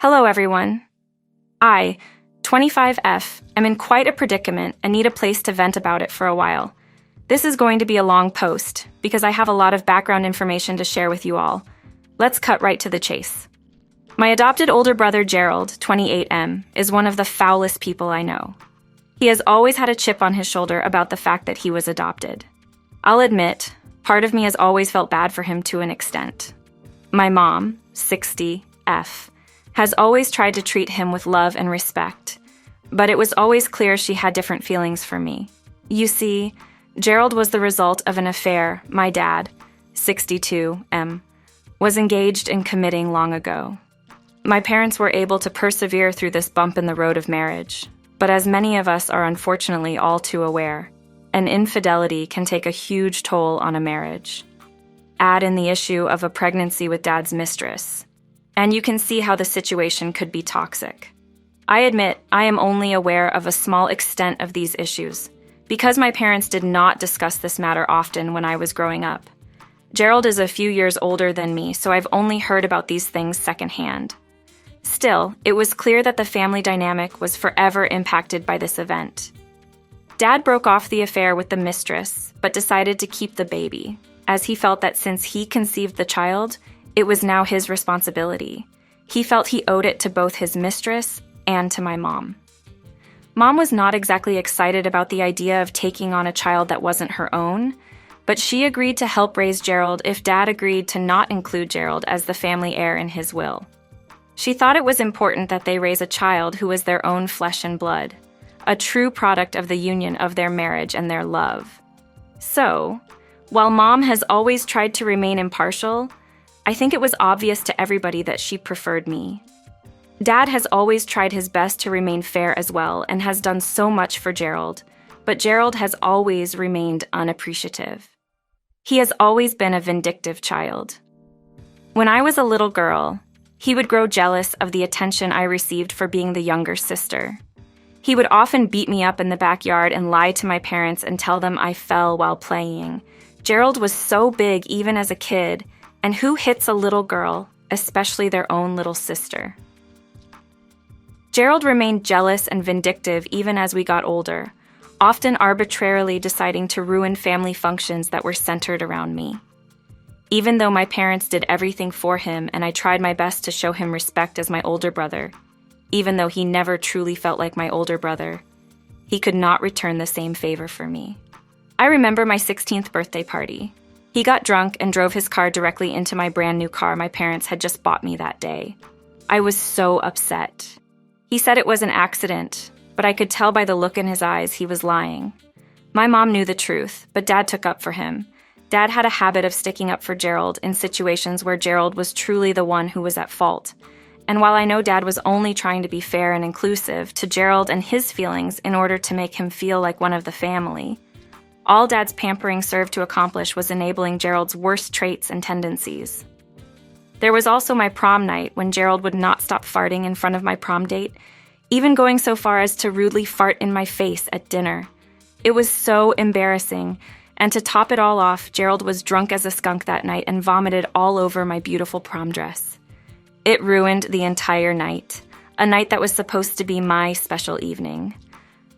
Hello, everyone. I, 25F, am in quite a predicament and need a place to vent about it for a while. This is going to be a long post because I have a lot of background information to share with you all. Let's cut right to the chase. My adopted older brother Gerald, 28M, is one of the foulest people I know. He has always had a chip on his shoulder about the fact that he was adopted. I'll admit, part of me has always felt bad for him to an extent. My mom, 60F, has always tried to treat him with love and respect, but it was always clear she had different feelings for me. You see, Gerald was the result of an affair my dad, 62M, was engaged in committing long ago. My parents were able to persevere through this bump in the road of marriage, but as many of us are unfortunately all too aware, an infidelity can take a huge toll on a marriage. Add in the issue of a pregnancy with dad's mistress, and you can see how the situation could be toxic. I admit I am only aware of a small extent of these issues, because my parents did not discuss this matter often when I was growing up. Gerald is a few years older than me, so I've only heard about these things secondhand. Still, it was clear that the family dynamic was forever impacted by this event. Dad broke off the affair with the mistress, but decided to keep the baby, as he felt that since he conceived the child, it was now his responsibility. He felt he owed it to both his mistress and to my mom. Mom was not exactly excited about the idea of taking on a child that wasn't her own, but she agreed to help raise Gerald if Dad agreed to not include Gerald as the family heir in his will. She thought it was important that they raise a child who was their own flesh and blood, a true product of the union of their marriage and their love. So, while Mom has always tried to remain impartial, I think it was obvious to everybody that she preferred me. Dad has always tried his best to remain fair as well and has done so much for Gerald, but Gerald has always remained unappreciative. He has always been a vindictive child. When I was a little girl, he would grow jealous of the attention I received for being the younger sister. He would often beat me up in the backyard and lie to my parents and tell them I fell while playing. Gerald was so big even as a kid, and who hits a little girl, especially their own little sister? Gerald remained jealous and vindictive even as we got older, often arbitrarily deciding to ruin family functions that were centered around me. Even though my parents did everything for him and I tried my best to show him respect as my older brother, even though he never truly felt like my older brother, he could not return the same favor for me. I remember my 16th birthday party. He got drunk and drove his car directly into my brand new car my parents had just bought me that day. I was so upset. He said it was an accident, but I could tell by the look in his eyes he was lying. My mom knew the truth, but Dad took up for him. Dad had a habit of sticking up for Gerald in situations where Gerald was truly the one who was at fault. And while I know Dad was only trying to be fair and inclusive to Gerald and his feelings in order to make him feel like one of the family, all Dad's pampering served to accomplish was enabling Gerald's worst traits and tendencies. There was also my prom night when Gerald would not stop farting in front of my prom date, even going so far as to rudely fart in my face at dinner. It was so embarrassing, and to top it all off, Gerald was drunk as a skunk that night and vomited all over my beautiful prom dress. It ruined the entire night, a night that was supposed to be my special evening.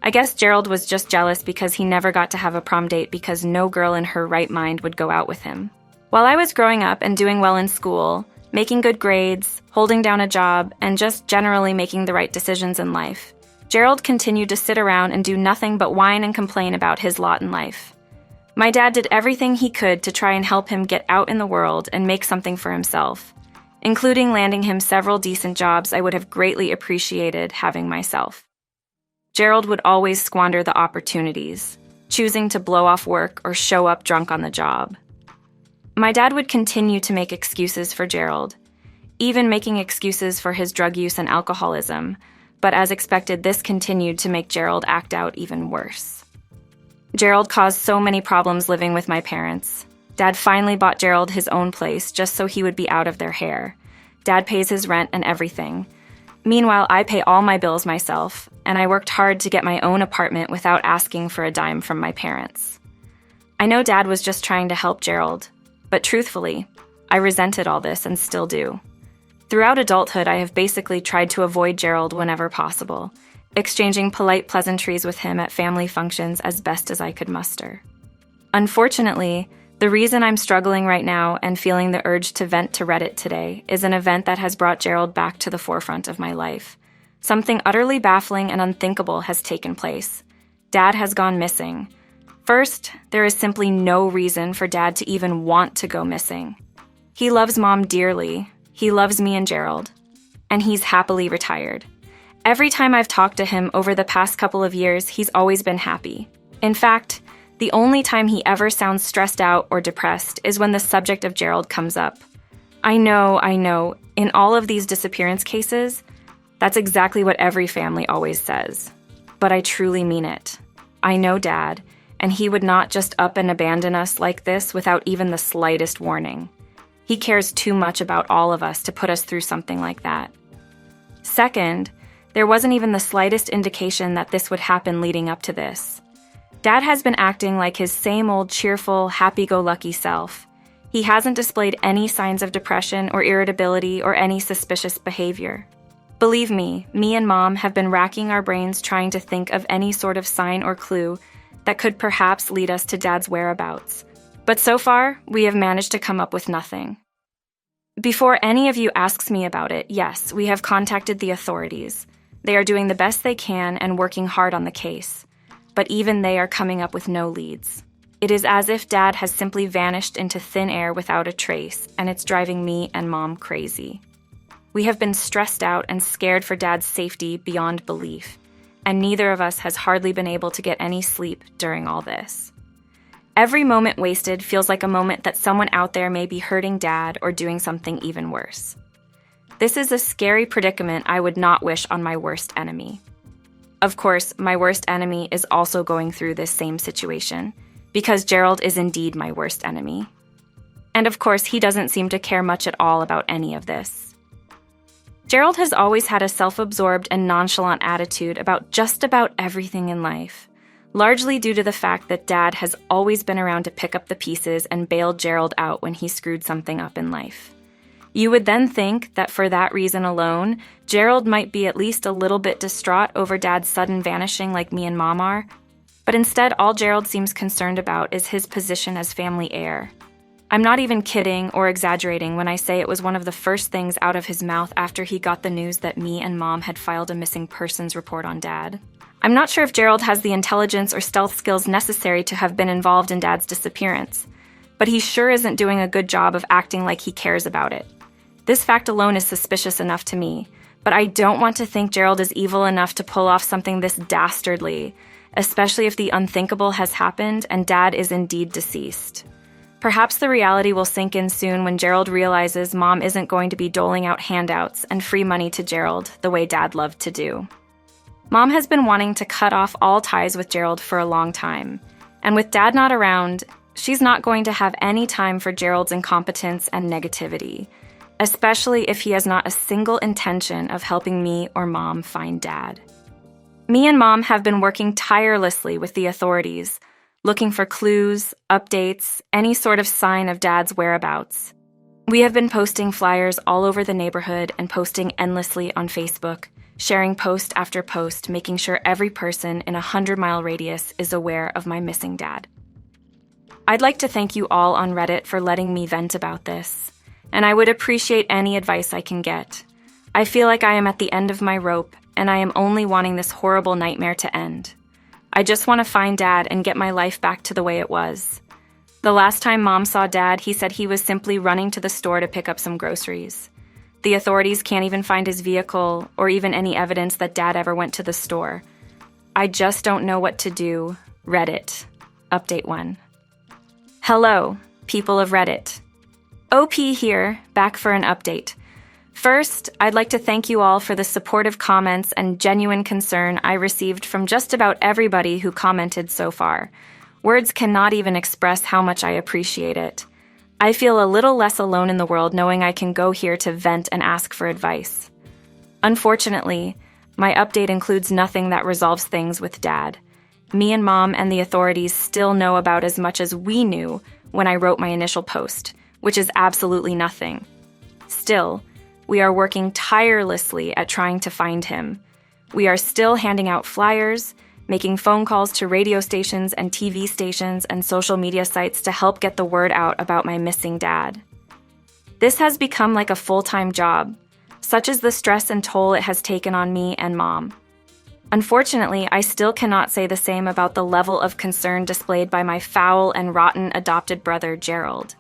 I guess Gerald was just jealous because he never got to have a prom date because no girl in her right mind would go out with him. While I was growing up and doing well in school, making good grades, holding down a job, and just generally making the right decisions in life, Gerald continued to sit around and do nothing but whine and complain about his lot in life. My dad did everything he could to try and help him get out in the world and make something for himself, including landing him several decent jobs I would have greatly appreciated having myself. Gerald would always squander the opportunities, choosing to blow off work or show up drunk on the job. My dad would continue to make excuses for Gerald, even making excuses for his drug use and alcoholism, but as expected, this continued to make Gerald act out even worse. Gerald caused so many problems living with my parents. Dad finally bought Gerald his own place just so he would be out of their hair. Dad pays his rent and everything. Meanwhile, I pay all my bills myself, and I worked hard to get my own apartment without asking for a dime from my parents. I know Dad was just trying to help Gerald, but truthfully, I resented all this and still do. Throughout adulthood, I have basically tried to avoid Gerald whenever possible, exchanging polite pleasantries with him at family functions as best as I could muster. Unfortunately, the reason I'm struggling right now and feeling the urge to vent to Reddit today is an event that has brought Gerald back to the forefront of my life. Something utterly baffling and unthinkable has taken place. Dad has gone missing. First, there is simply no reason for Dad to even want to go missing. He loves Mom dearly. He loves me and Gerald. And he's happily retired. Every time I've talked to him over the past couple of years, he's always been happy. In fact, the only time he ever sounds stressed out or depressed is when the subject of Gerald comes up. I know, in all of these disappearance cases, that's exactly what every family always says. But I truly mean it. I know Dad, and he would not just up and abandon us like this without even the slightest warning. He cares too much about all of us to put us through something like that. Second, there wasn't even the slightest indication that this would happen leading up to this. Dad has been acting like his same old cheerful, happy-go-lucky self. He hasn't displayed any signs of depression or irritability or any suspicious behavior. Believe me and Mom have been racking our brains trying to think of any sort of sign or clue that could perhaps lead us to Dad's whereabouts. But so far, we have managed to come up with nothing. Before any of you asks me about it, yes, we have contacted the authorities. They are doing the best they can and working hard on the case. But even they are coming up with no leads. It is as if Dad has simply vanished into thin air without a trace, and it's driving me and Mom crazy. We have been stressed out and scared for Dad's safety beyond belief, and neither of us has hardly been able to get any sleep during all this. Every moment wasted feels like a moment that someone out there may be hurting Dad or doing something even worse. This is a scary predicament I would not wish on my worst enemy. Of course, my worst enemy is also going through this same situation, because Gerald is indeed my worst enemy. And of course, he doesn't seem to care much at all about any of this. Gerald has always had a self-absorbed and nonchalant attitude about just about everything in life, largely due to the fact that Dad has always been around to pick up the pieces and bail Gerald out when he screwed something up in life. You would then think that for that reason alone, Gerald might be at least a little bit distraught over Dad's sudden vanishing like me and Mom are, but instead all Gerald seems concerned about is his position as family heir. I'm not even kidding or exaggerating when I say it was one of the first things out of his mouth after he got the news that me and Mom had filed a missing persons report on Dad. I'm not sure if Gerald has the intelligence or stealth skills necessary to have been involved in Dad's disappearance, but he sure isn't doing a good job of acting like he cares about it. This fact alone is suspicious enough to me, but I don't want to think Gerald is evil enough to pull off something this dastardly, especially if the unthinkable has happened and Dad is indeed deceased. Perhaps the reality will sink in soon when Gerald realizes Mom isn't going to be doling out handouts and free money to Gerald the way Dad loved to do. Mom has been wanting to cut off all ties with Gerald for a long time, and with Dad not around, she's not going to have any time for Gerald's incompetence and negativity, especially if he has not a single intention of helping me or Mom find Dad. Me and Mom have been working tirelessly with the authorities, looking for clues, updates, any sort of sign of Dad's whereabouts. We have been posting flyers all over the neighborhood and posting endlessly on Facebook, sharing post after post, making sure every person in a 100-mile radius is aware of my missing Dad. I'd like to thank you all on Reddit for letting me vent about this, and I would appreciate any advice I can get. I feel like I am at the end of my rope, and I am only wanting this horrible nightmare to end. I just want to find Dad and get my life back to the way it was. The last time Mom saw Dad, he said he was simply running to the store to pick up some groceries. The authorities can't even find his vehicle or even any evidence that Dad ever went to the store. I just don't know what to do. Reddit. Update 1. Hello, people of Reddit. OP here, back for an update. First, I'd like to thank you all for the supportive comments and genuine concern I received from just about everybody who commented so far. Words cannot even express how much I appreciate it. I feel a little less alone in the world knowing I can go here to vent and ask for advice. Unfortunately, my update includes nothing that resolves things with Dad. Me and Mom and the authorities still know about as much as we knew when I wrote my initial post, which is absolutely nothing. Still, We are working tirelessly at trying to find him. We are still handing out flyers, making phone calls to radio stations and TV stations and social media sites to help get the word out about my missing dad. This has become like a full-time job. Such is the stress and toll it has taken on me and Mom. Unfortunately, I still cannot say the same about the level of concern displayed by my foul and rotten adopted brother, Gerald.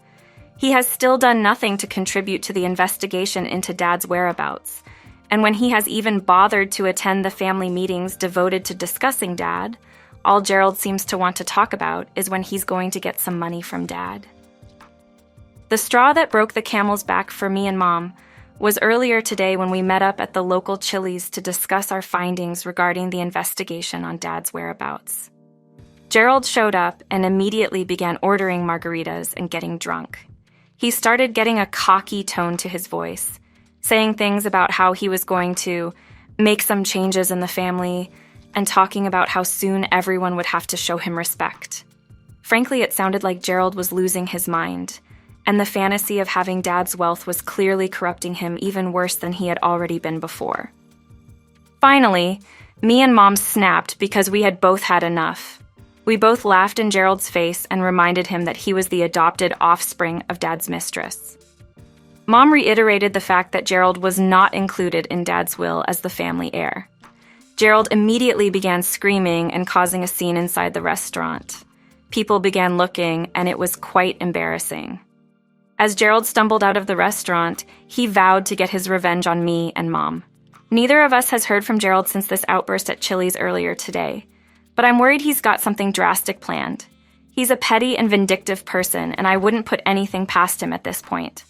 He has still done nothing to contribute to the investigation into Dad's whereabouts. And when he has even bothered to attend the family meetings devoted to discussing Dad, all Gerald seems to want to talk about is when he's going to get some money from Dad. The straw that broke the camel's back for me and Mom was earlier today when we met up at the local Chili's to discuss our findings regarding the investigation on Dad's whereabouts. Gerald showed up and immediately began ordering margaritas and getting drunk. He started getting a cocky tone to his voice, saying things about how he was going to make some changes in the family and talking about how soon everyone would have to show him respect. Frankly, it sounded like Gerald was losing his mind, and the fantasy of having Dad's wealth was clearly corrupting him even worse than he had already been before. Finally, me and Mom snapped because we had both had enough. We both laughed in Gerald's face and reminded him that he was the adopted offspring of Dad's mistress. Mom reiterated the fact that Gerald was not included in Dad's will as the family heir. Gerald immediately began screaming and causing a scene inside the restaurant. People began looking, and it was quite embarrassing. As Gerald stumbled out of the restaurant, he vowed to get his revenge on me and Mom. Neither of us has heard from Gerald since this outburst at Chili's earlier today, but I'm worried he's got something drastic planned. He's a petty and vindictive person, and I wouldn't put anything past him at this point.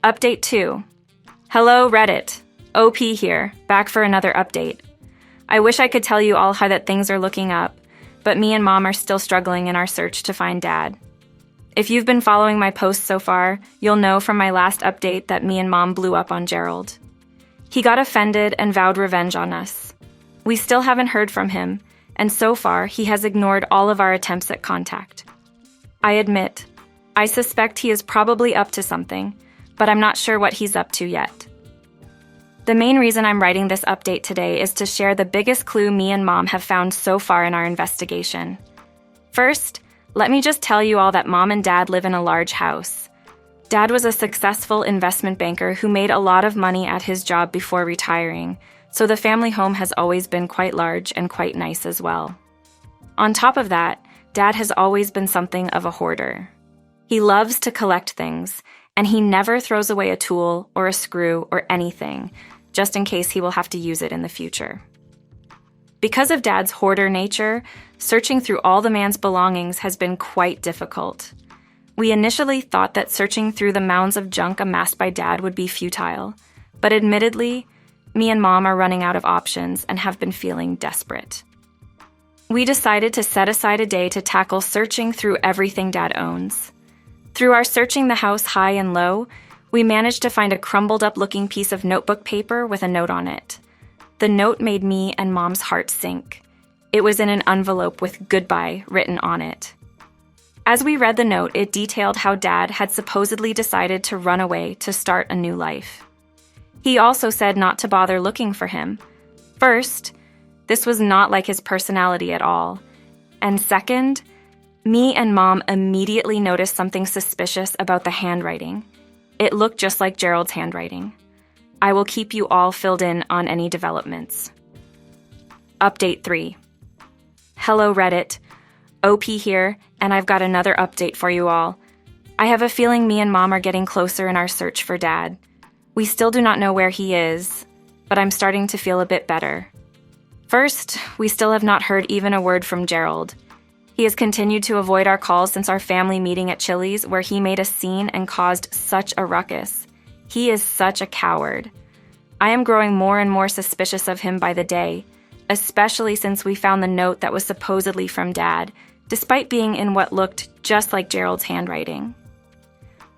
Update 2. Hello, Reddit. OP here, back for another update. I wish I could tell you all how that things are looking up, but me and Mom are still struggling in our search to find Dad. If you've been following my posts so far, you'll know from my last update that me and Mom blew up on Gerald. He got offended and vowed revenge on us. We still haven't heard from him, and so far he has ignored all of our attempts at contact. I admit, I suspect he is probably up to something, but I'm not sure what he's up to yet. The main reason I'm writing this update today is to share the biggest clue me and Mom have found so far in our investigation. First, let me just tell you all that Mom and Dad live in a large house. Dad was a successful investment banker who made a lot of money at his job before retiring, so the family home has always been quite large and quite nice as well. On top of that, Dad has always been something of a hoarder. He loves to collect things, and he never throws away a tool or a screw or anything, just in case he will have to use it in the future. Because of Dad's hoarder nature, searching through all the man's belongings has been quite difficult. We initially thought that searching through the mounds of junk amassed by Dad would be futile, but admittedly, me and Mom are running out of options and have been feeling desperate. We decided to set aside a day to tackle searching through everything Dad owns. Through our searching the house high and low, we managed to find a crumbled-up-looking piece of notebook paper with a note on it. The note made me and Mom's heart sink. It was in an envelope with "Goodbye" written on it. As we read the note, it detailed how Dad had supposedly decided to run away to start a new life. He also said not to bother looking for him. First, this was not like his personality at all. And second, me and Mom immediately noticed something suspicious about the handwriting. It looked just like Gerald's handwriting. I will keep you all filled in on any developments. Update 3. Hello, Reddit. OP here, and I've got another update for you all. I have a feeling me and Mom are getting closer in our search for Dad. We still do not know where he is, but I'm starting to feel a bit better. First, we still have not heard even a word from Gerald. He has continued to avoid our calls since our family meeting at Chili's, where he made a scene and caused such a ruckus. He is such a coward. I am growing more and more suspicious of him by the day, especially since we found the note that was supposedly from Dad, despite being in what looked just like Gerald's handwriting.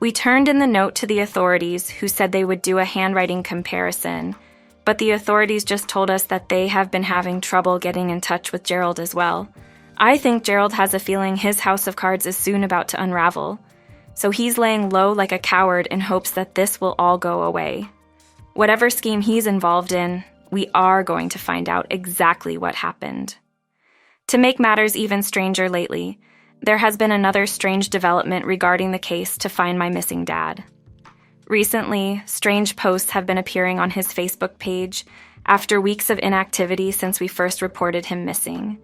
We turned in the note to the authorities, who said they would do a handwriting comparison, but the authorities just told us that they have been having trouble getting in touch with Gerald as well. I think Gerald has a feeling his house of cards is soon about to unravel. so he's laying low like a coward in hopes that this will all go away. Whatever scheme he's involved in, we are going to find out exactly what happened. To make matters even stranger lately, there has been another strange development regarding the case to find my missing dad. Recently, strange posts have been appearing on his Facebook page after weeks of inactivity since we first reported him missing.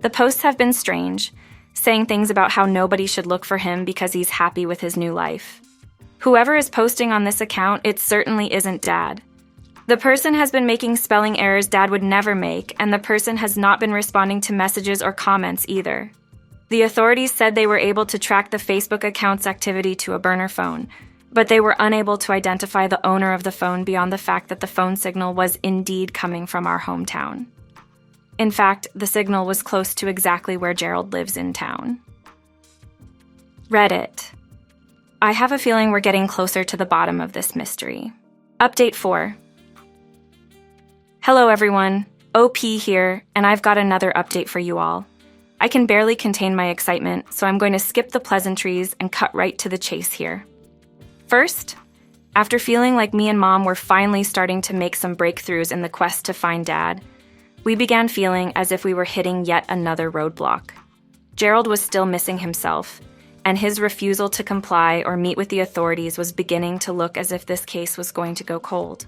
The posts have been strange, saying things about how nobody should look for him because he's happy with his new life. Whoever is posting on this account, it certainly isn't Dad. The person has been making spelling errors Dad would never make, and the person has not been responding to messages or comments either. The authorities said they were able to track the Facebook account's activity to a burner phone, but they were unable to identify the owner of the phone beyond the fact that the phone signal was indeed coming from our hometown. In fact, the signal was close to exactly where Gerald lives in town. Reddit. I have a feeling we're getting closer to the bottom of this mystery. Update 4. Hello everyone, OP here, and I've got another update for you all. I can barely contain my excitement, so I'm going to skip the pleasantries and cut right to the chase here. First, after feeling like me and Mom were finally starting to make some breakthroughs in the quest to find Dad, we began feeling as if we were hitting yet another roadblock. Gerald was still missing himself, and his refusal to comply or meet with the authorities was beginning to look as if this case was going to go cold.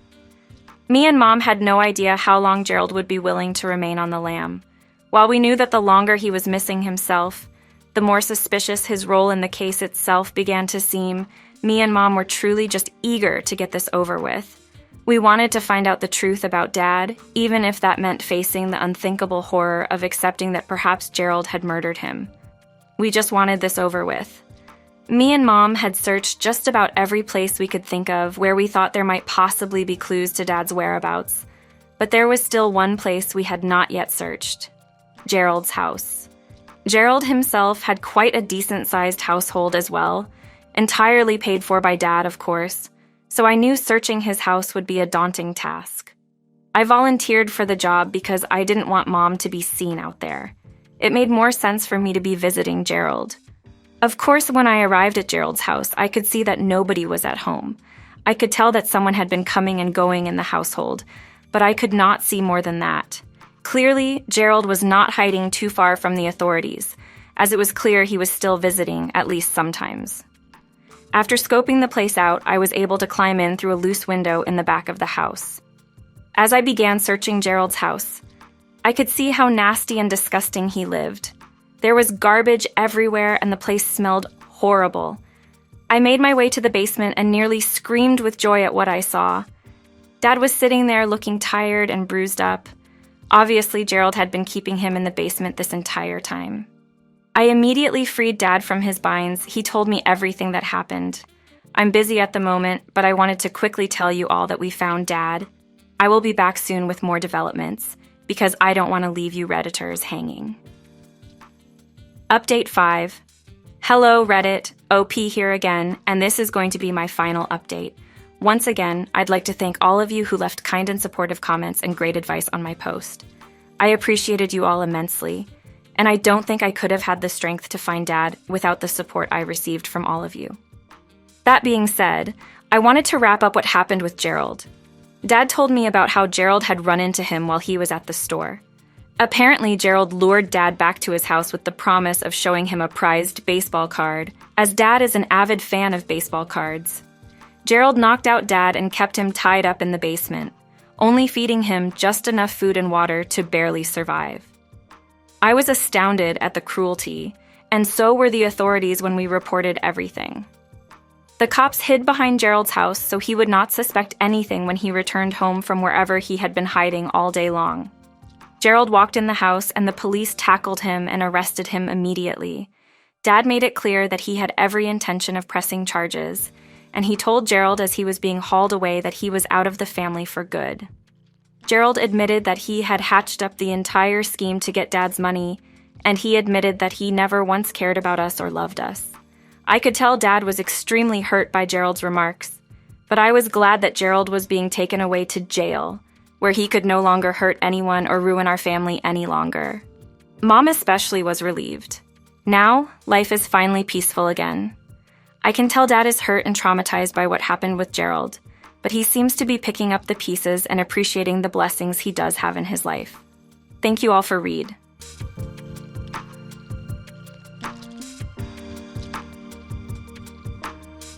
Me and Mom had no idea how long Gerald would be willing to remain on the lam. While we knew that the longer he was missing himself, the more suspicious his role in the case itself began to seem, me and Mom were truly just eager to get this over with. We wanted to find out the truth about Dad, even if that meant facing the unthinkable horror of accepting that perhaps Gerald had murdered him. We just wanted this over with. Me and Mom had searched just about every place we could think of where we thought there might possibly be clues to Dad's whereabouts, but there was still one place we had not yet searched: Gerald's house. Gerald himself had quite a decent-sized household as well, entirely paid for by Dad, of course, so I knew searching his house would be a daunting task. I volunteered for the job because I didn't want Mom to be seen out there. It made more sense for me to be visiting Gerald. Of course, when I arrived at Gerald's house, I could see that nobody was at home. I could tell that someone had been coming and going in the household, but I could not see more than that. Clearly, Gerald was not hiding too far from the authorities, as it was clear he was still visiting, at least sometimes. After scoping the place out, I was able to climb in through a loose window in the back of the house. As I began searching Gerald's house, I could see how nasty and disgusting he lived. There was garbage everywhere and the place smelled horrible. I made my way to the basement and nearly screamed with joy at what I saw. Dad was sitting there looking tired and bruised up. Obviously, Gerald had been keeping him in the basement this entire time. I immediately freed Dad from his binds. He told me everything that happened. I'm busy at the moment, but I wanted to quickly tell you all that we found Dad. I will be back soon with more developments, because I don't want to leave you Redditors hanging. Update 5. Hello, Reddit. OP here again, and this is going to be my final update. Once again, I'd like to thank all of you who left kind and supportive comments and great advice on my post. I appreciated you all immensely, and I don't think I could have had the strength to find Dad without the support I received from all of you. That being said, I wanted to wrap up what happened with Gerald. Dad told me about how Gerald had run into him while he was at the store. Apparently, Gerald lured Dad back to his house with the promise of showing him a prized baseball card, as Dad is an avid fan of baseball cards. Gerald knocked out Dad and kept him tied up in the basement, only feeding him just enough food and water to barely survive. I was astounded at the cruelty, and so were the authorities when we reported everything. The cops hid behind Gerald's house so he would not suspect anything when he returned home from wherever he had been hiding all day long. Gerald walked in the house and the police tackled him and arrested him immediately. Dad made it clear that he had every intention of pressing charges, and he told Gerald as he was being hauled away that he was out of the family for good. Gerald admitted that he had hatched up the entire scheme to get Dad's money, and he admitted that he never once cared about us or loved us. I could tell Dad was extremely hurt by Gerald's remarks, but I was glad that Gerald was being taken away to jail, where he could no longer hurt anyone or ruin our family any longer. Mom especially was relieved. Now, life is finally peaceful again. I can tell Dad is hurt and traumatized by what happened with Gerald, but he seems to be picking up the pieces and appreciating the blessings he does have in his life. Thank you all for read.